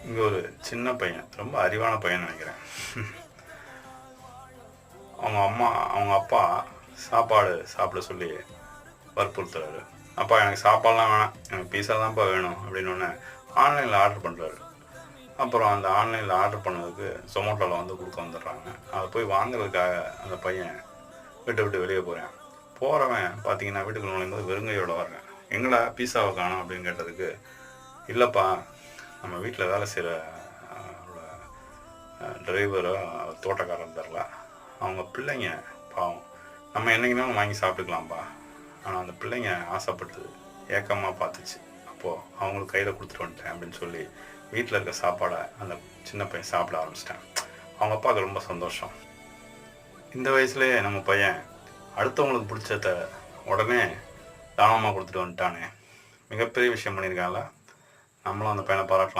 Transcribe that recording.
இங்கே ஒரு சின்ன பையன், ரொம்ப அறிவான பையன் நினைக்கிறேன். அவங்க அப்பா சாப்பாடு சாப்பிட சொல்லி வற்புறுத்துறாரு. அப்பா எனக்கு சாப்பாடெலாம் வேணாம், எனக்கு பீஸா தான்ப்பா வேணும் அப்படின்னு ஒன்று ஆன்லைனில் ஆர்டர் பண்ணுறாரு. அப்புறம் அந்த ஆன்லைனில் ஆர்டர் பண்ணதுக்கு ஜொமேட்டோவில் வந்து கொடுக்க வந்துடுறாங்க. அதை போய் வாங்குறதுக்காக அந்த பையன் விட்டு வெளியே போகிறேன். போகிறவன் பார்த்தீங்கன்னா வீட்டுக்கு நுழையும்போது வெறுங்கையோட வர்றேன். எங்கடா பீஸாவை காணோம் அப்படின்னு கேட்டதுக்கு, இல்லைப்பா நம்ம வீட்டில் வேலை செய்கிற டிரைவரோ தோட்டக்காரன் தரல, அவங்க பிள்ளைங்க பாவம், நம்ம என்றைக்குனாலும் வாங்கி சாப்பிட்டுக்கலாம்ப்பா, ஆனால் அந்த பிள்ளைங்க ஆசைப்பட்டது ஏக்கமாக பார்த்துச்சு, அப்போது அவங்களுக்கு கையில் கொடுத்துட்டு வந்துட்டேன் அப்படின்னு சொல்லி வீட்டில் இருக்க சாப்பாடை அந்த சின்ன பையன் சாப்பிட ஆரம்பிச்சிட்டேன். அவங்க அப்பாவுக்கு ரொம்ப சந்தோஷம். இந்த வயசுலேயே நம்ம பையன் அடுத்தவங்களுக்கு பிடிச்சத உடனே தானமாக கொடுத்துட்டு வந்துட்டானே, மிகப்பெரிய விஷயம் பண்ணியிருக்காங்கள. நம்மளும் அந்த பையனை பாராட்டலாம்.